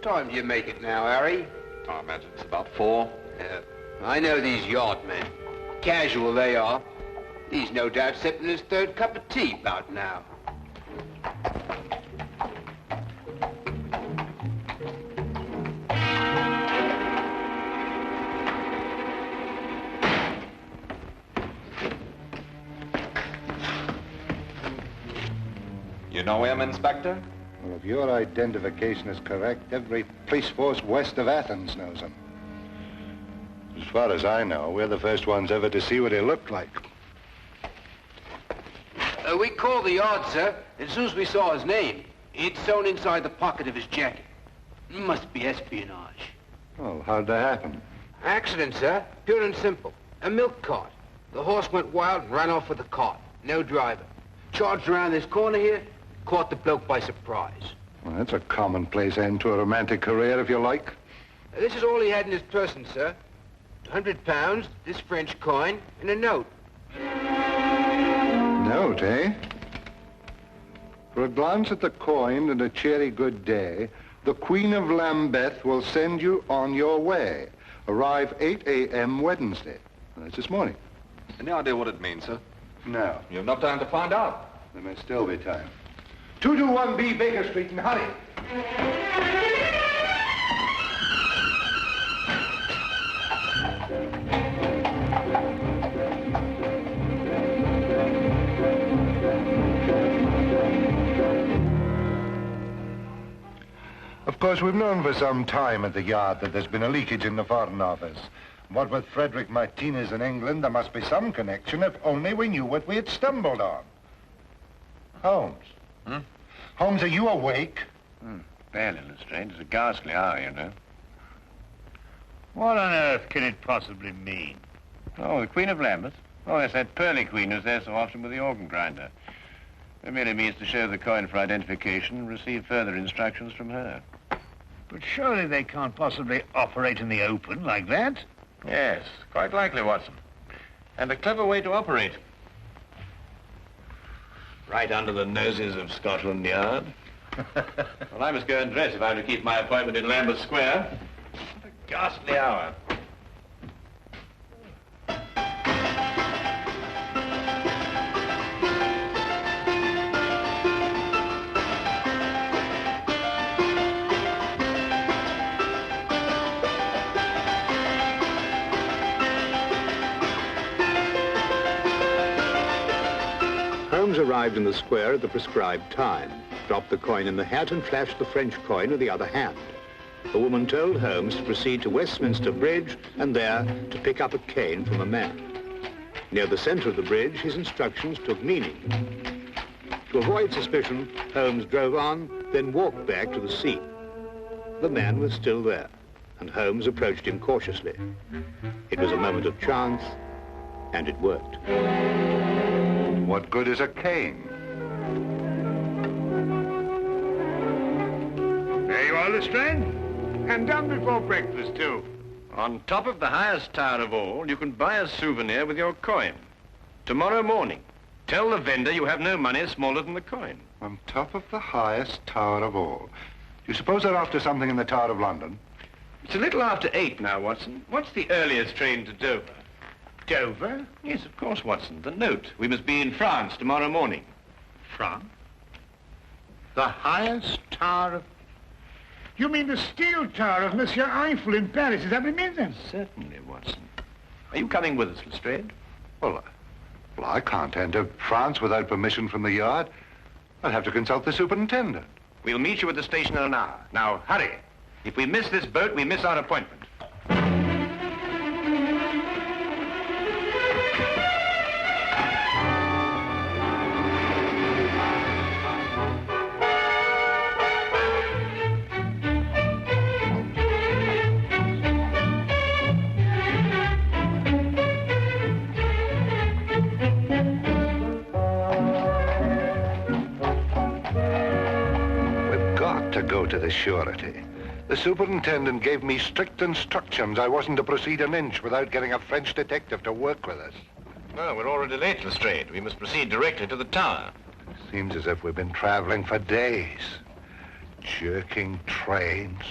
time do you make it now, Harry? I imagine it's about 4. I know these yard men. Casual they are. He's no doubt sipping his 3rd cup of tea about now. You know him, Inspector? Well, if your identification is correct, every police force west of Athens knows him. As far as I know, we're the first ones ever to see what he looked like. We called the yard, sir. As soon as we saw his name, it's sewn inside the pocket of his jacket. Must be espionage. Well, how'd that happen? Accident, sir. Pure and simple. A milk cart. The horse went wild and ran off with the cart. No driver. Charged around this corner here, caught the bloke by surprise. Well, that's a commonplace end to a romantic career, if you like. This is all he had in his person, sir. £100, this French coin, and a note. Note, eh? For a glance at the coin and a cheery good day, the Queen of Lambeth will send you on your way. Arrive 8 a.m. Wednesday. That's this morning. Any idea what it means, sir? No. You have enough time to find out. There may still be time. 221B Baker Street, and hurry. Of course, we've known for some time at the Yard that there's been a leakage in the Foreign Office. What with Frederick Martinez in England, there must be some connection, if only we knew what we had stumbled on. Holmes. Hmm? Holmes, are you awake? Barely, Lestrade. It's a ghastly hour, you know. What on earth can it possibly mean? Oh, the Queen of Lambeth? Oh, yes, that pearly queen who's there so often with the organ grinder. It merely means to show the coin for identification and receive further instructions from her. But surely they can't possibly operate in the open like that. Yes, quite likely, Watson. And a clever way to operate. Right under the noses of Scotland Yard. Well, I must go and dress if I'm to keep my appointment in Lambeth Square. What a ghastly hour. Holmes arrived in the square at the prescribed time, dropped the coin in the hat and flashed the French coin with the other hand. The woman told Holmes to proceed to Westminster Bridge and there to pick up a cane from a man. Near the center of the bridge, his instructions took meaning. To avoid suspicion, Holmes drove on, then walked back to the scene. The man was still there, and Holmes approached him cautiously. It was a moment of chance, and it worked. What good is a cane? There you are, Lestrade. And done before breakfast, too. On top of the highest tower of all, you can buy a souvenir with your coin. Tomorrow morning, tell the vendor you have no money smaller than the coin. On top of the highest tower of all. You suppose they're after something in the Tower of London? It's a little after 8 now, Watson. What's the earliest train to Dover? Dover? Yes, of course, Watson. The note. We must be in France tomorrow morning. France? The highest tower of... You mean the steel tower of Monsieur Eiffel in Paris? Is that what it means, then? Certainly, Watson. Are you coming with us, Lestrade? Well, I can't enter France without permission from the Yard. I'll have to consult the superintendent. We'll meet you at the station in an hour. Now, hurry. If we miss this boat, we miss our appointment. Go to the surety. The superintendent gave me strict instructions. I wasn't to proceed an inch without getting a French detective to work with us. No, we're already late, Lestrade. We must proceed directly to the tower. Seems as if we've been traveling for days. jerking trains,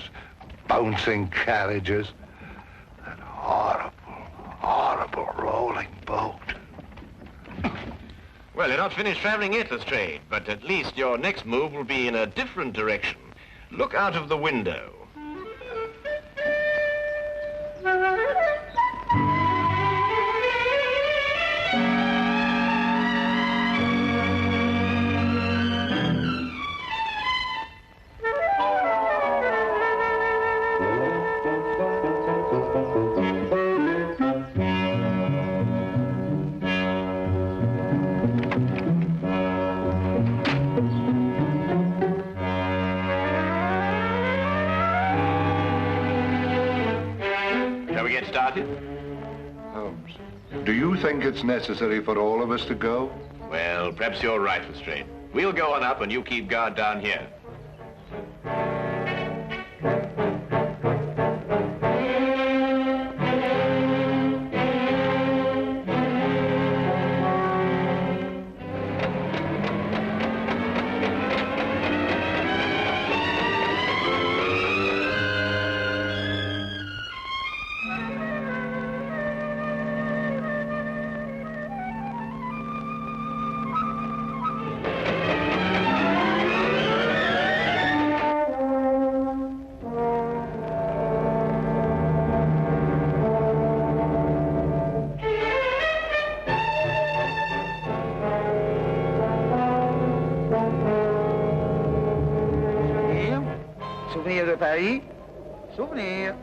bouncing carriages, that horrible, horrible rolling boat. Well, you're not finished traveling yet, Lestrade, but at least your next move will be in a different direction. Look out of the window. Holmes, do you think it's necessary for all of us to go? Well, perhaps you're right, Lestrade. We'll go on up and you keep guard down here. Souvenir de Paris. Souvenir.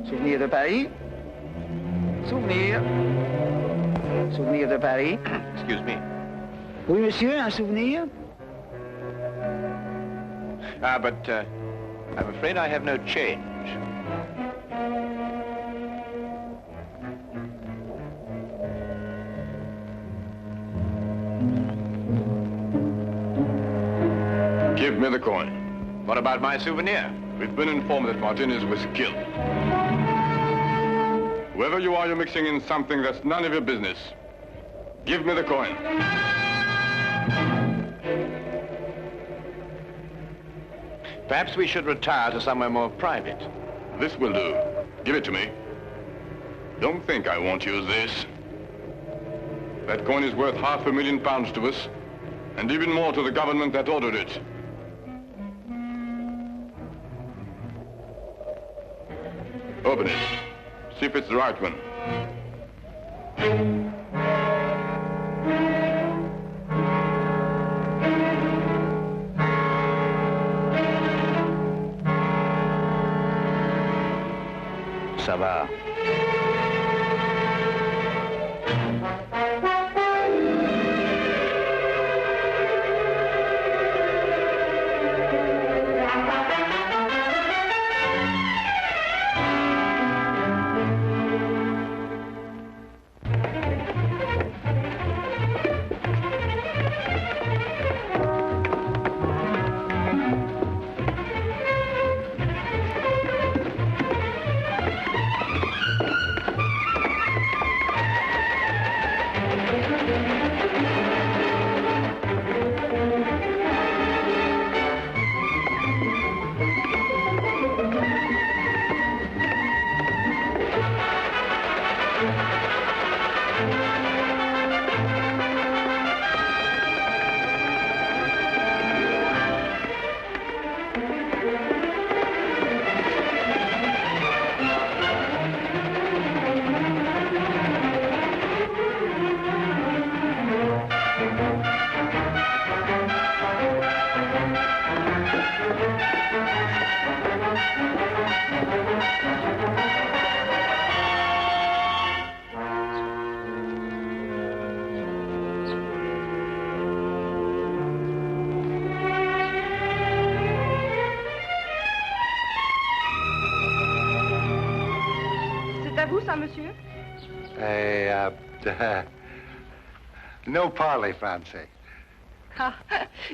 Souvenir de Paris. Souvenir. Souvenir de Paris. Excuse me. Oui, monsieur, un souvenir? But I'm afraid I have no change. Give me the coin. What about my souvenir? We've been informed that Martinez was killed. Whoever you are, you're mixing in something that's none of your business. Give me the coin. Perhaps we should retire to somewhere more private. This will do. Give it to me. Don't think I won't use this. That coin is worth £500,000 to us, and even more to the government that ordered it. Open it. See if it's the right one. Ça va. ça, monsieur? No parley, Francie. Ah,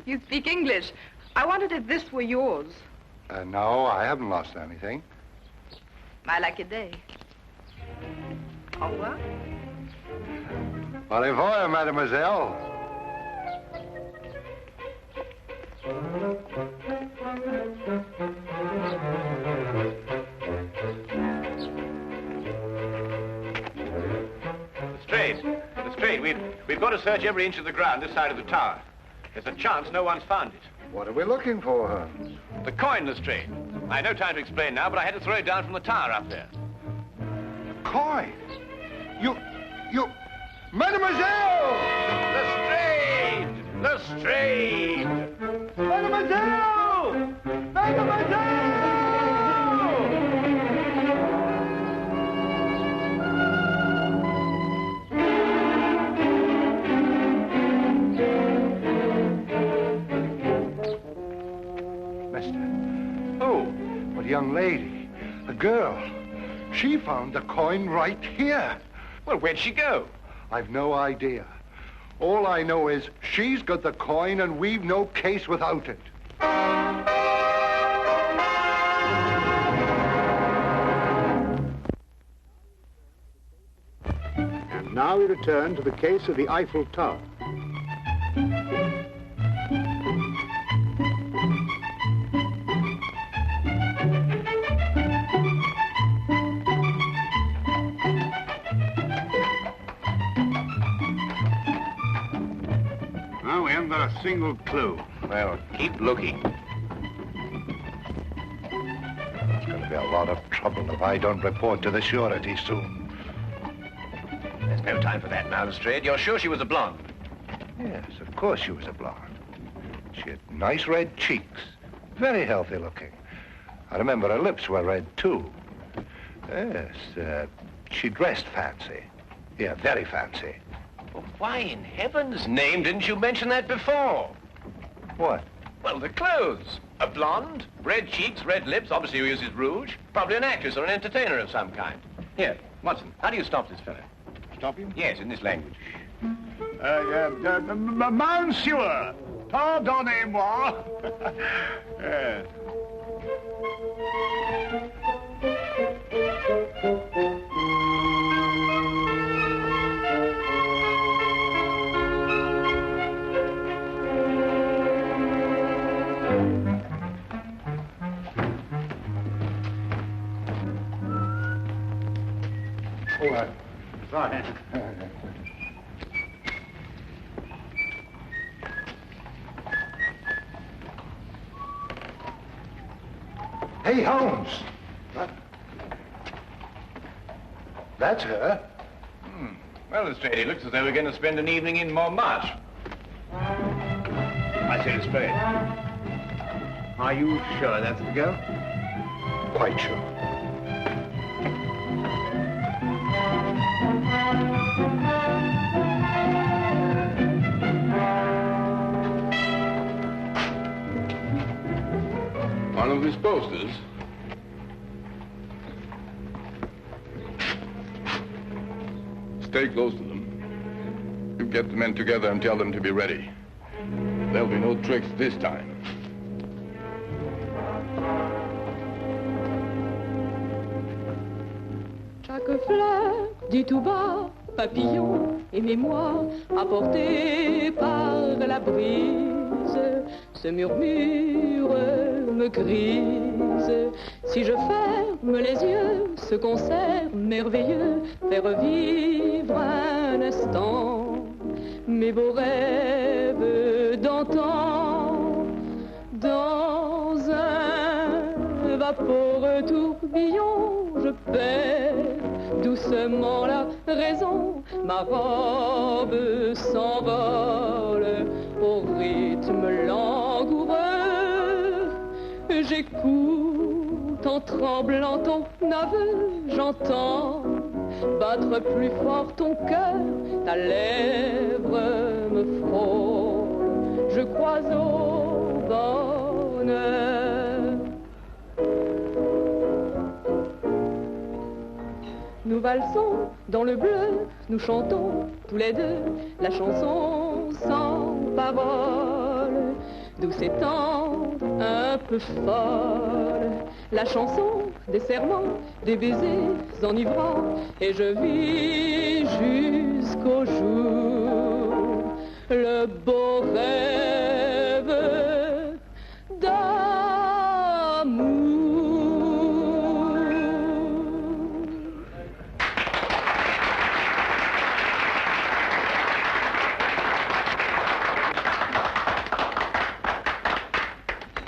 you speak English. I wondered if this were yours. No, I haven't lost anything. I like a day. Au revoir. Au revoir, mademoiselle. Lestrade, we've got to search every inch of the ground this side of the tower. There's a chance no one's found it. What are we looking for, Holmes? The coin, Lestrade. I have no time to explain now, but I had to throw it down from the tower up there. Coin? You... Mademoiselle! Lestrade! Lestrade! Mademoiselle! Mademoiselle! A young lady, a girl. She found the coin right here. Well, where'd she go? I've no idea. All I know is she's got the coin and we've no case without it. And now we return to the case of the Eiffel Tower. We haven't got a single clue. Well, keep looking. It's going to be a lot of trouble if I don't report to the surety soon. There's no time for that now, Lestrade. You're sure she was a blonde? Yes, of course she was a blonde. She had nice red cheeks. Very healthy looking. I remember her lips were red, too. Yes, she dressed fancy. Yeah, very fancy. Well, why in heaven's name didn't you mention that before? What? Well, the clothes. A blonde, red cheeks, red lips, obviously who uses rouge. Probably an actress or an entertainer of some kind. Here, Watson, how do you stop this fellow? Stop him? Yes, in this language. Monsieur, pardonnez-moi. Yes. Right. Hey, Holmes. What? That's her. Well, Lestrade, it looks as though we're going to spend an evening in Montmartre. I say, Lestrade, are you sure that's the girl? Quite sure. One of these posters. Stay close to them. You get the men together and tell them to be ready. There'll be no tricks this time. Chaque fleur dit tout bas, papillon et mémoire, apportés par la brise, ce murmure me grise. Si je ferme les yeux, ce concert merveilleux fait revivre un instant mes beaux rêves d'antan. Dans un vaporeux tourbillon, je perds doucement la raison. Ma robe s'envole au rythme langoureux. J'écoute en tremblant ton aveu, j'entends battre plus fort ton cœur, ta lèvre me frôle, je crois au bonheur. Nous valsons dans le bleu, nous chantons tous les deux la chanson sans parole, douce et tendre, un peu folle, la chanson des serments, des baisers enivrants, et je vis jusqu'au jour le beau rêve d'amour.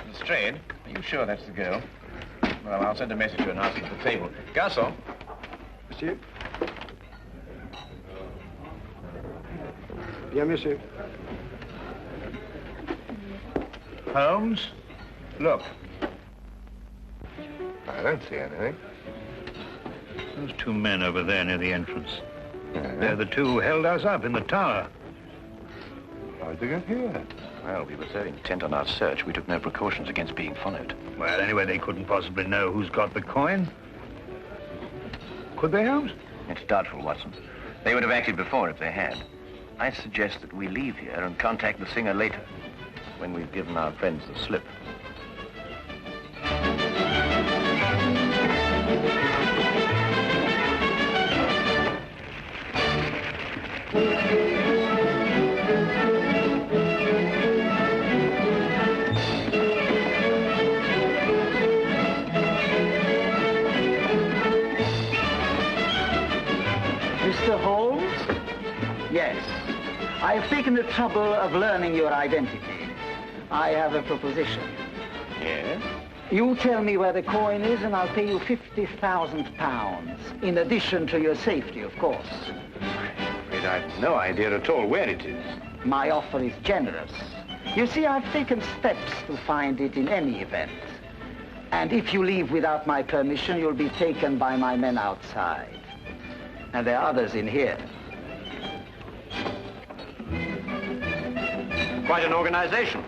Lestrade, are you sure that's the girl? Well, I'll send a message to her and ask her for the table. Garçon. Monsieur? Bien, monsieur. Holmes, look. I don't see anything. Those two men over there near the entrance. They're the two who held us up in the tower. How'd they get here? Well, we were so intent on our search, we took no precautions against being followed. Well, anyway, they couldn't possibly know who's got the coin. Could they, Holmes? It's doubtful, Watson. They would have acted before if they had. I suggest that we leave here and contact the singer later, when we've given our friends the slip. Mr. Holmes? Yes. I have taken the trouble of learning your identity. I have a proposition. Yes? You tell me where the coin is and I'll pay you £50,000, in addition to your safety, of course. I'm afraid I've no idea at all where it is. My offer is generous. You see, I've taken steps to find it in any event. And if you leave without my permission, you'll be taken by my men outside. And there are others in here. Quite an organization.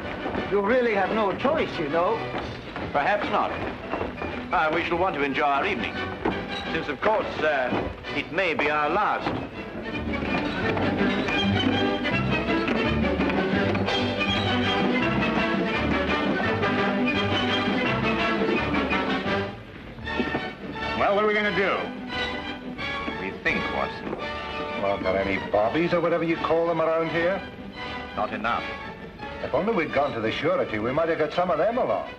You really have no choice, you know. Perhaps not. We shall want to enjoy our evening, since, of course, it may be our last. Well, what are we going to do? We think, Watson. Well, got any bobbies or whatever you call them around here? Not enough. If only we'd gone to the surety, we might have got some of them along.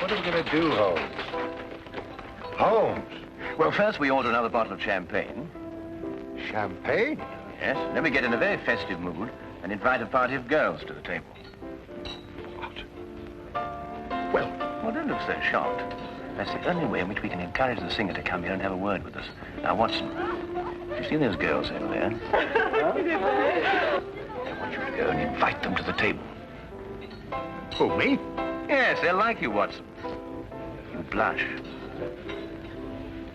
What are we going to do, Holmes? Holmes? Well, first we order another bottle of champagne. Champagne? Yes, then we get in a very festive mood and invite a party of girls to the table. What? Well, don't look so shocked. That's the only way in which we can encourage the singer to come here and have a word with us. Now, Watson, you see those girls over there? I want you to go and invite them to the table. Who, me? Yes, they'll like you, Watson. You blush.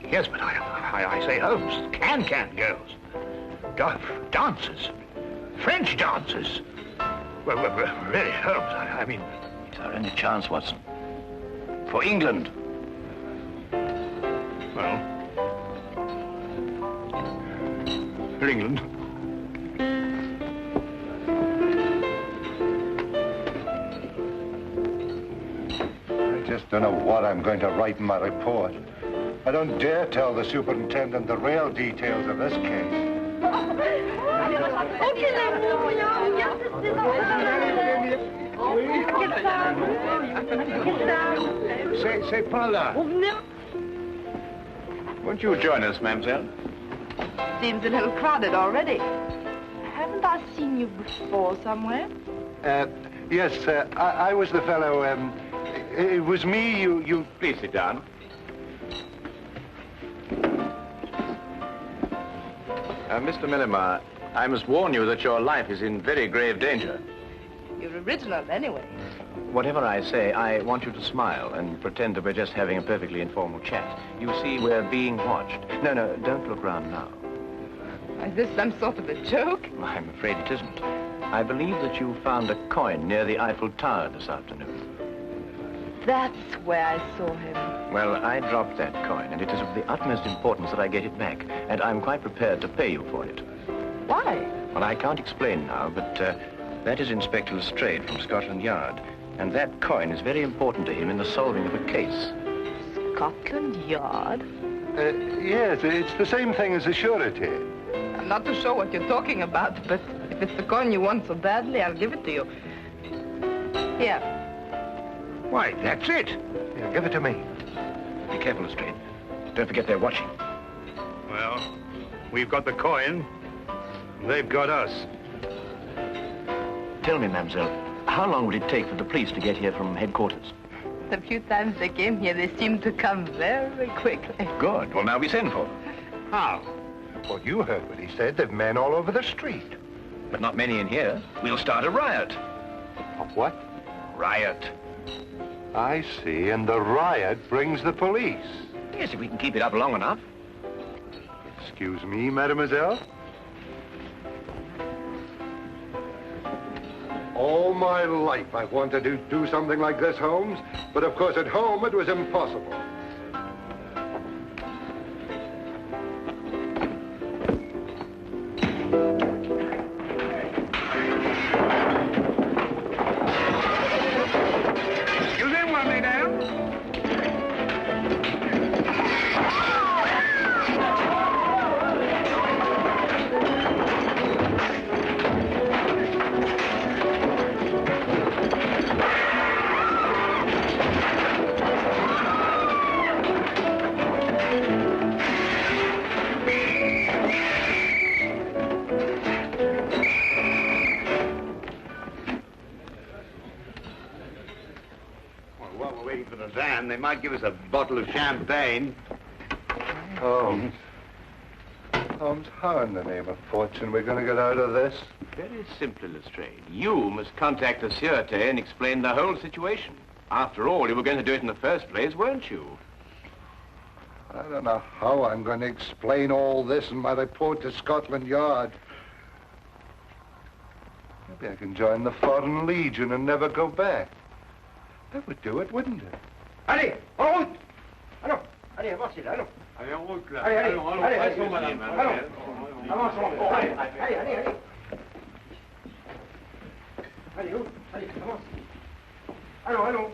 Yes, but I say, Holmes, can girls. Dancers. French dancers. Well, really, Holmes, I mean... It's our only chance, Watson. For England. Well... For England. I just don't know what I'm going to write in my report. I don't dare tell the superintendent the real details of this case. C'est pas là. Won't you join us, mademoiselle? Seems a little crowded already. Haven't I seen you before somewhere? Yes, I was the fellow, it was me, you... Please sit down. Mr. Millimar, I must warn you that your life is in very grave danger. You're original anyway. Whatever I say, I want you to smile and pretend that we're just having a perfectly informal chat. You see, we're being watched. No, don't look round now. Is this some sort of a joke? I'm afraid it isn't. I believe that you found a coin near the Eiffel Tower this afternoon. That's where I saw him. Well, I dropped that coin, and it is of the utmost importance that I get it back, and I'm quite prepared to pay you for it. Why? Well, I can't explain now, but that is Inspector Lestrade from Scotland Yard, and that coin is very important to him in the solving of a case. Scotland Yard? Yes, it's the same thing as a surety. I'm not too sure what you're talking about, but if it's the coin you want so badly, I'll give it to you. Here. Why, that's it. Yeah, give it to me. Be careful, Lestrade. Don't forget they're watching. Well, we've got the coin. They've got us. Tell me, mademoiselle, how long would it take for the police to get here from headquarters? The few times they came here, they seemed to come very quickly. Good. Well, now we send for them. How? Well, you heard what he said. There's men all over the street. But not many in here. We'll start a riot. A what? Riot. I see, and the riot brings the police. Yes, if we can keep it up long enough. Excuse me, mademoiselle? All my life I've wanted to do something like this, Holmes, but of course at home it was impossible. They might give us a bottle of champagne. Holmes. Holmes, how in the name of fortune we're going to get out of this? Very simply, Lestrade. You must contact the Sûreté and explain the whole situation. After all, you were going to do it in the first place, weren't you? I don't know how I'm going to explain all this in my report to Scotland Yard. Maybe I can join the Foreign Legion and never go back. That would do it, wouldn't it? Allez, en route! Allons, allez, avancez là, allons. Allez, en route là. Allez, allez, allez, allez, madame. Allons, avançons. Allez, allez, allez, allez. Allez, où? Allez, avance. Allons, allons.